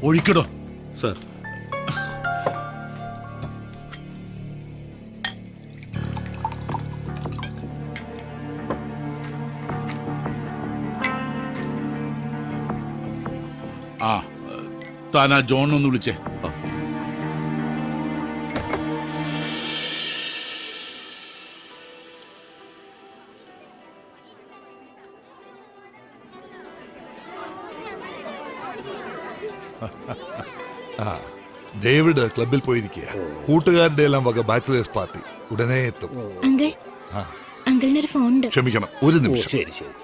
ഒഴിക്കടോ sir. ആ Thana John ഒന്ന് വിളിച്ചേ. ഡേവിഡ് ക്ലബിൽ പോയിരിക്കുക. കൂട്ടുകാരുടെ എല്ലാം വക ബാച്ചിലേഴ്സ് പാർട്ടി ഉടനെ എത്തും. അങ്കിളിനൊരു ഫോൺ ഉണ്ട്. ക്ഷമിക്കണം, ഒരു നിമിഷം. ശരി ശരി.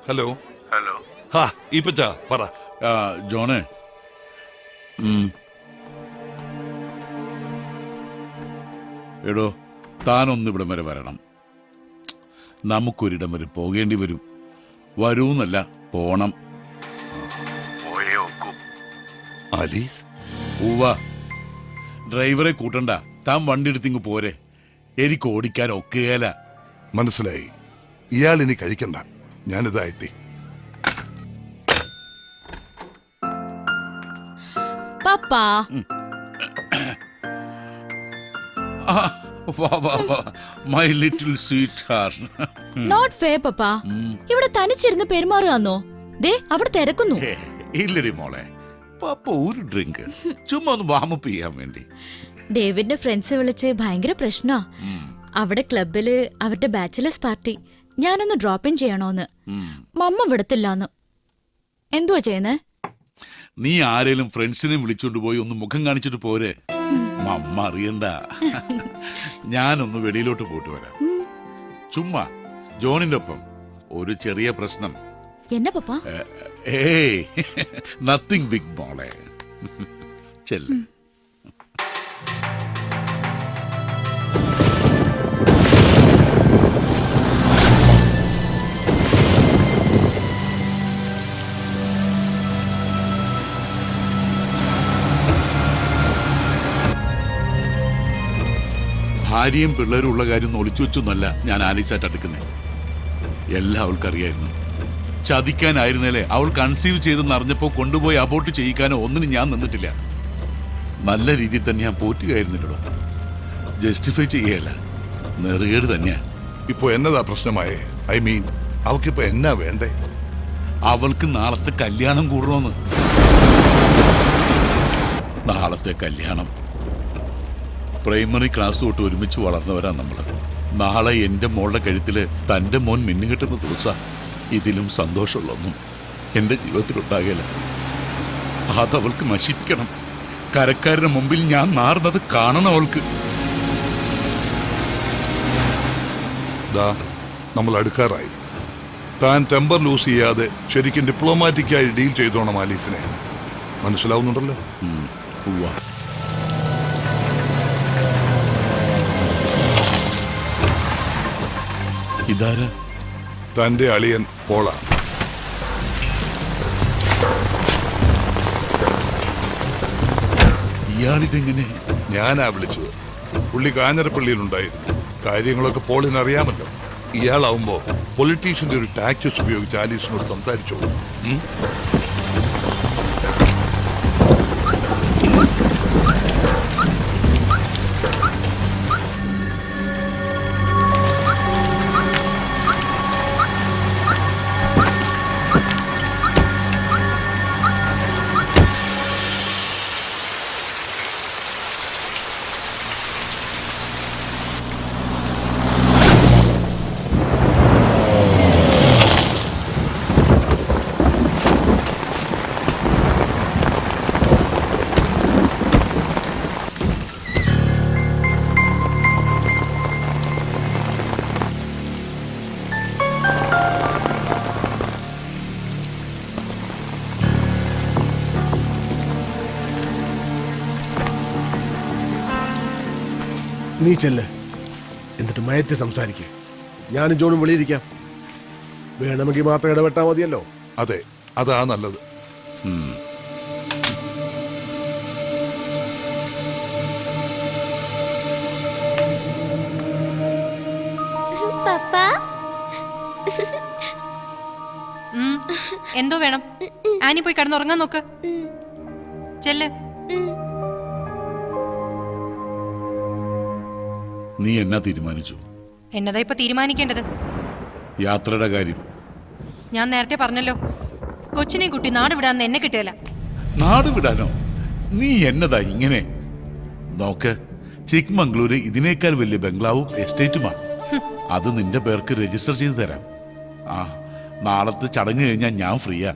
Hello hello. ഹാ ഈപ്പച്ച പറ. ജോണേ, എടോ താനൊന്ന് ഇവിടം വരെ വരണം. നമുക്കൊരിടം വരെ പോകേണ്ടി വരും. വരൂന്നല്ല, പോണം. ആലീസ്, ഡ്രൈവറെ കൂട്ടണ്ട, താൻ വണ്ടി എടുത്തിങ്ങ് പോരെ. എനിക്ക് ഓടിക്കാൻ ഒക്കെയല്ല. മനസ്സിലായി. ഇയാൾ ഇനി കഴിക്കണ്ട, ഞാനിതാ എത്തി. Papa, my little sweetheart. Not fair papa. ഇവിടെ തനിച്ചിരുന്ന് പെരുമാറുകയാന്നോ? ദേ അവിടെ തിരക്കുന്നു. ഇല്ലടി മോളെ, പപ്പ ഒരു ഡ്രിങ്ക് ചുമ്മാ ഒന്ന് വാമപ്പ് ചെയ്യാൻ വേണ്ടി. ഡേവിഡിന്റെ ഫ്രണ്ട്സ് വിളിച്ച് ഭയങ്കര പ്രശ്നമാ. അവിടെ ക്ലബില് അവരുടെ ബാച്ചിലേഴ്സ് പാർട്ടി. ഞാനൊന്ന് ഡ്രോപ്പ് ഇൻ ചെയ്യണോന്ന്. മമ്മ വിടത്തില്ലാന്ന്. എന്തുവാ ചെയ്യുന്നേ? നീ ആരേലും ഫ്രണ്ട്സിനെ വിളിച്ചോണ്ട് പോയി ഒന്ന് മുഖം കാണിച്ചിട്ട് പോരെ. മമ്മ അറിയണ്ട. ഞാനൊന്ന് വെളിയിലോട്ട് പോയിട്ട് വരാം. ചുമ്മാ ജോണിന്റെ ഒപ്പം ഒരു ചെറിയ പ്രശ്നം. എന്നാ പപ്പ? ഏയ് നത്തിങ് ബിഗ് മോളെ. ചെല്ല്. ഭാര്യയും പിള്ളേരും ഉള്ള കാര്യം ഒളിച്ചു വെച്ചൊന്നല്ല ഞാൻ ആലീസായിട്ട് അടുക്കുന്നേ. എല്ലാം അവൾക്കറിയായിരുന്നു. ചതിക്കാനായിരുന്നല്ലേ അവൾ കൺസീവ് ചെയ്തെന്ന് അറിഞ്ഞപ്പോ കൊണ്ടുപോയി അബോർട്ട് ചെയ്യിക്കാനോ ഒന്നിനും ഞാൻ നിന്നിട്ടില്ല. നല്ല രീതിയിൽ തന്നെ ഞാൻ പോറ്റുകയായിരുന്നില്ലടോ. ജസ്റ്റിഫൈ ചെയ്യല്ല, നെറുകേട് തന്നെയാ. ഇപ്പൊ എന്നതാ പ്രശ്നമായേ? ഐ മീൻ, അവക്കിപ്പോ എന്നാ വേണ്ടേ? അവൾക്ക് നാളത്തെ കല്യാണം കൂടണമെന്ന്. നാളത്തെ കല്യാണം. പ്രൈമറി ക്ലാസ് തൊട്ട് ഒരുമിച്ച് വളർന്നവരാ നമ്മള്. നാളെ എന്റെ മോളുടെ കഴുത്തില് തന്റെ മോൻ മിന്നുകിട്ടുന്ന ദിവസം. ഇതിലും സന്തോഷമുള്ളൊന്നും എന്റെ ജീവിതത്തിലുണ്ടാകില്ല. അതവൾക്ക് നശിപ്പിക്കണം. കരക്കാരുടെ മുമ്പിൽ ഞാൻ നാറുന്നത് കാണണം അവൾക്ക്. നമ്മൾ അടുക്കാറായി. താൻ ടെമ്പർ ലൂസ് ചെയ്യാതെ ശരിക്കും ഡിപ്ലോമാറ്റിക്കായി ഡീൽ ചെയ്തോണം ആലീസിനെ. മനസ്സിലാവുന്നുണ്ടല്ലോ? ഇതാരാ? തന്റെ അളിയൻ പോള. ഇയാളിതെങ്ങനെ? ഞാനാ വിളിച്ചത്. പുള്ളി കാഞ്ഞിരപ്പള്ളിയിലുണ്ടായിരുന്നു. കാര്യങ്ങളൊക്കെ പോളിന് അറിയാമല്ലോ. ഇയാളാവുമ്പോ പൊളിറ്റീഷ്യന്റെ ഒരു ടാക്ടിക്സ് ഉപയോഗിച്ച് ആലീസിനോട് സംസാരിച്ചോളൂ. നീ ചെല്ല്, എന്നിട്ട് മയത്തി സംസാരിക്കേ. ഞാനും ജോണും വെളിയിരിക്കാം. വേണമെങ്കിൽ മാത്രം ഇടപെട്ടാ മതിയല്ലോ. അതെ, അതാ നല്ലത്. പപ്പ എന്തോ വേണം? ആനി പോയി കിടന്നുറങ്ങാൻ നോക്ക്. ചെല്ല്. നീ എന്നാ തീരുമാനിച്ചു? എന്നതാ ഇപ്പൊ തീരുമാനിക്കേണ്ടത്? യാത്രയുടെ കാര്യം. ഞാൻ നേരത്തെ പറഞ്ഞല്ലോ, കൊച്ചിനെയും കുട്ടി നാട് വിടാന്ന് എന്നെ കിട്ടിയല്ല. നാട് വിടാനോ? നീ എന്നതാ ഇങ്ങനെ? നോക്ക്, ചിക്മംഗ്ലൂര് ഇതിനേക്കാൾ വലിയ ബംഗ്ലാവും എസ്റ്റേറ്റുമാണ്. അത് നിന്റെ പേർക്ക് രജിസ്റ്റർ ചെയ്ത് തരാം. ആ, നാളത്തെ ചടങ്ങ് കഴിഞ്ഞാൽ ഞാൻ ഫ്രീയാ.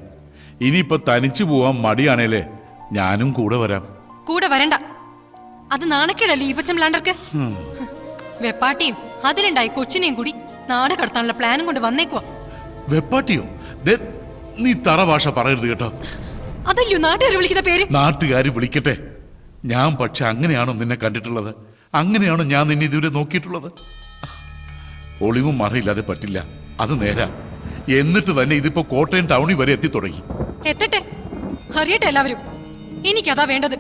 ഇനിയിപ്പൊ തനിച്ചു പോവാൻ മടിയാണേലേ ഞാനും കൂടെ വരാം. കൂടെ വരണ്ട, അത് നാണക്കേടല്ലേ ഈ പച്ചം ലാണ്ടർക്ക്. വെപ്പാട്ടിയും അതിലുണ്ടായി കൊച്ചിനെയും കൂടി നാട് കടത്താനുള്ള പ്ലാനും കൊണ്ട് വന്നേക്കുവാ. വെപ്പാട്ടിയോ? ദേ, നീ തറഭാഷ പറയരുത് കേട്ടോ. അതല്ലയോ നാട്ടുകാർ വിളിക്കുന്ന പേര്. നാട്ടുകാർ വിളിക്കട്ടെ. ഞാൻ പക്ഷെ അങ്ങനെയാണോ നിന്നെ കണ്ടിട്ടുള്ളത്? അങ്ങനെയാണോ ഞാൻ നിന്നെ ഇതുവരെ നോക്കിയിട്ടുള്ളത്? ഒളിവും മറയില്ലാതെ പറ്റില്ല, അത് നേരാ. എന്നിട്ട് തന്നെ ഇതിപ്പോ കോട്ടയം ടൗണിൽ വരെ എത്തി തുടങ്ങി. എത്തട്ടെ, അറിയട്ടെ എല്ലാവരും. എനിക്കതാ വേണ്ടത്.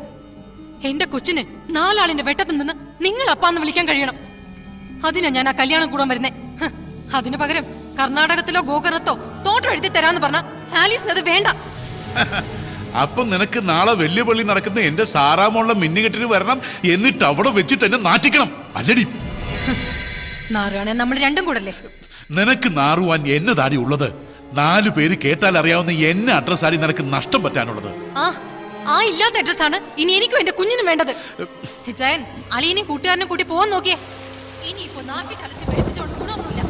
എന്റെ കൊച്ചിന് 4 ആളിന്റെ വെട്ടത്തിൽ നിന്ന് നിങ്ങൾ അപ്പാന്ന് വിളിക്കാൻ കഴിയണം. അതിനാ ഞാൻ ആ കല്യാണം കൂടാൻ വരുന്നേ. അതിനു പകരം കർണാടകത്തിലോ ഗോകർണത്തോ തോട്ടം എഴുതി തരാന്ന് പറഞ്ഞ ആലീസിന് അത് വേണ്ട. അപ്പൊ നിനക്ക് നാളെ വലിയ പള്ളി നടക്കുന്ന എന്റെ സാറാമുള്ള മിന്നുകെട്ടിന് വരണം, എന്നിട്ട് അവിടെ വെച്ചിട്ട് എന്നെ നാറ്റിക്കണം, അല്ലടി? നാറാണെ നമ്മൾ രണ്ടും കൂടല്ലേ? നിനക്ക് നാറുവാൻ എന്നതാടി ഉള്ളത്? 4 പേര് കേട്ടാൽ അറിയാവുന്ന എന്നെ അഡ്രസ്സാടി നിനക്ക് നഷ്ടം പറ്റാനുള്ളത്. ആ ഇല്ലാത്ത അഡ്രസ്സാണ് ഇനി എനിക്കും എന്റെ കുഞ്ഞിനും വേണ്ടത്. ജയൻ, അളിയനെയും കൂട്ടുകാരനും കൂട്ടി പോവാൻ നോക്കിയേ. ഇനിയിപ്പോ നാട്ടിൽ അലച്ച് പേടിപ്പിച്ചോണ്ട് ഗുണമൊന്നുമില്ല.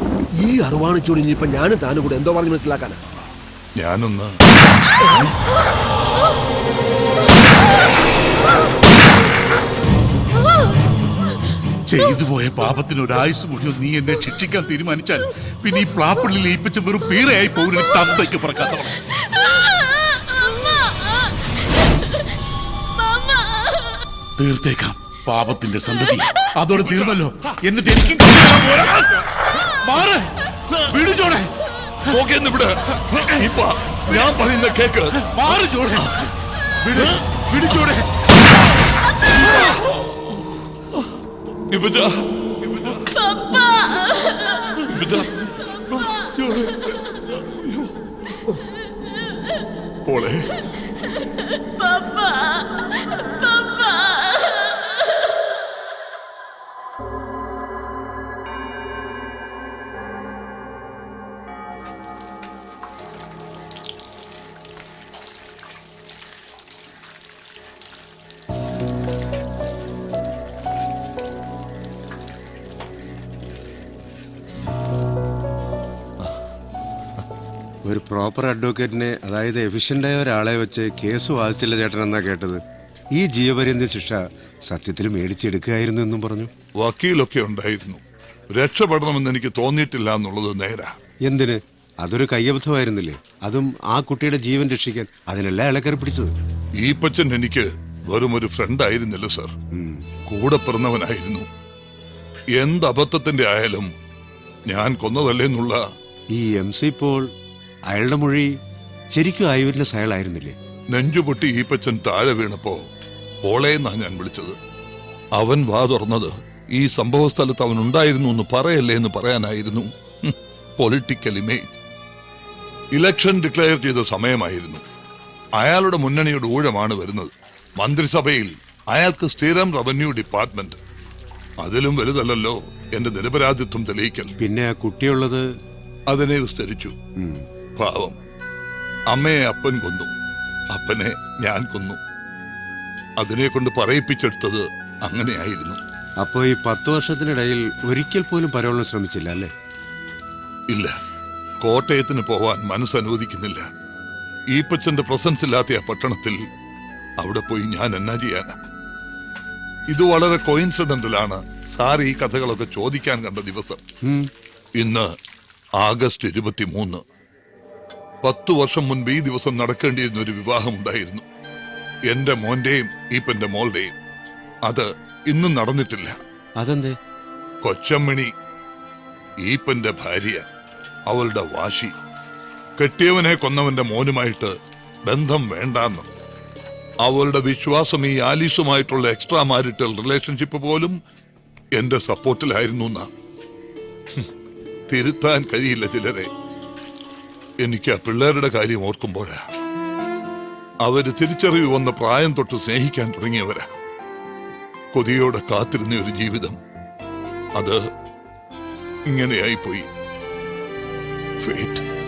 ഈ അറിവാണിച്ചോട് ഇനിയിപ്പൊ ഞാനും താനും കൂടെ എന്തോ പറഞ്ഞ് മനസ്സിലാക്കാനാ? ഞാനൊന്ന് ചെയ്തു പോയ പാപത്തിന് ഒരായുസ് മുഴുവൻ നീ എന്നെ ശിക്ഷിക്കാൻ തീരുമാനിച്ചാൽ പിന്നെ ഈ പ്ലാപ്പള്ളിൽ ഏൽപ്പിച്ച വെറും പീറയായി പോകുന്ന തന്തയ്ക്ക് പറക്കാത്തവൾ. തീർത്തേക്കാം പാപത്തിന്റെ സന്തതി. അതോടെ തീർന്നല്ലോ. എന്നിട്ട് എനിക്ക് പിടിച്ചോടെ ഞാൻ പറയുന്ന കേക്ക്. മാറിച്ചോടെ, പിടിച്ചോടെ. പോളെ, ഒരു പ്രോപ്പർ അഡ്വക്കേറ്റിനെ, അതായത് എഫിഷ്യൻ്റായ ഒരാളെ വെച്ച് കേസ് വാദിച്ചില്ല ചേട്ടൻ എന്നാ കേട്ടത്. ഈ ജീവപര്യന്ത ശിക്ഷ സത്യത്തിൽ മേടിച്ചെടുക്കുകയായിരുന്നു എന്നും പറഞ്ഞു. വക്കീലൊക്കെ ഉണ്ടായിരുന്നു. രക്ഷപ്പെടണമെന്ന് എനിക്ക് തോന്നിയിട്ടില്ല എന്നുള്ളത് നേരാ. എന്തിന്? അതൊരു കയ്യബദ്ധമായിരുന്നില്ലേ? അതും ആ കുട്ടിയുടെ ജീവൻ രക്ഷിക്കാൻ. അതിനല്ല ഇളക്കറി പിടിച്ചത്. ഈ പച്ചൻ എനിക്ക് വെറും ഒരു ഫ്രണ്ട് ആയിരുന്നില്ല സർ, കൂടെ പിറന്നവനായിരുന്നു. എന്ത് അബദ്ധത്തിന്റെ ആയാലും ഞാൻ കൊന്നതല്ലേന്നുള്ള ഈ MC പോൾ, അയാളുടെ മൊഴി ശരിക്കും ഐ വിറ്റ്നസ് അയാളായിരുന്നില്ലേ? നെഞ്ചുപൊട്ടി ഈ പച്ചൻ താഴെ വീണപ്പോ പോളേന്നാ ഞാൻ വിളിച്ചത്. അവൻ വാ തുറന്നത് ഈ സംഭവ സ്ഥലത്ത് അവൻ ഉണ്ടായിരുന്നു എന്ന് പറയല്ലേ എന്ന് പറയാനായിരുന്നു. Political image. ഇലക്ഷൻ ഡിക്ലെയർ ചെയ്ത സമയമായിരുന്നു. അയാളുടെ മുന്നണിയുടെ ഊഴമാണ് വരുന്നത്. മന്ത്രിസഭയിൽ അയാൾക്ക് സ്ഥിരം റവന്യൂ ഡിപ്പാർട്ട്മെന്റ്. അതിലും വലുതല്ലല്ലോ എന്റെ നിരപരാധിത്വം തെളിയിക്കൽ. പിന്നെ ആ കുട്ടിയുള്ളത് അതിനെ വിസ്തരിച്ചു. പാവം, അമ്മയെ അപ്പൻ കൊന്നു, അപ്പനെ ഞാൻ കൊന്നു. അതിനെ കൊണ്ട് പറയിപ്പിച്ചെടുത്തത് അങ്ങനെയായിരുന്നു. അപ്പോ ഈ 10 വർഷത്തിനിടയിൽ ഒരിക്കൽ പോലും പരോളിന് ശ്രമിച്ചില്ല അല്ലേ? ഇല്ല, കോട്ടയത്തിന് പോവാൻ മനസ്സനുവദിക്കുന്നില്ല. ഈപ്പച്ചന്റെ പ്രസൻസ് ഇല്ലാത്ത ആ പട്ടണത്തിൽ അവിടെ പോയി ഞാൻ എന്നാ ചെയ്യാനാ? ഇത് വളരെ കോയിൻസിഡന്റലാണ് സാർ ഈ കഥകളൊക്കെ ചോദിക്കാൻ കണ്ട ദിവസം. ഇന്ന് ആഗസ്റ്റ് 23. 10 വർഷം മുൻപ് ഈ ദിവസം നടക്കേണ്ടിയിരുന്ന ഒരു വിവാഹം ഉണ്ടായിരുന്നു. എന്റെ മോന്റെയും ഈപ്പന്റെ മോളുടെയും. അത് ഇന്നും നടന്നിട്ടില്ല. അതെന്തേ? കൊച്ചമ്മണി, ഈപ്പന്റെ ഭാര്യ, അവളുടെ വാശി, കെട്ടിയവനെ കൊന്നവന്റെ മോനുമായിട്ട് ബന്ധം വേണ്ടാന്ന്. അവളുടെ വിശ്വാസം ഈ ആലീസുമായിട്ടുള്ള എക്സ്ട്രാ മാരിറ്റൽ റിലേഷൻഷിപ്പ് പോലും എന്റെ സപ്പോർട്ടിലായിരുന്നു. തിരുത്താൻ കഴിയില്ല ചിലരെ. എനിക്ക് ആ പിള്ളേരുടെ കാര്യം ഓർക്കുമ്പോഴാ. അവര് തിരിച്ചറിവ് വന്ന പ്രായം തൊട്ട് സ്നേഹിക്കാൻ തുടങ്ങിയവരാ. കൊതിയോടെ കാത്തിരുന്ന ഒരു ജീവിതം അത് ഇങ്ങനെയായിപ്പോയി. ഫേറ്റ്.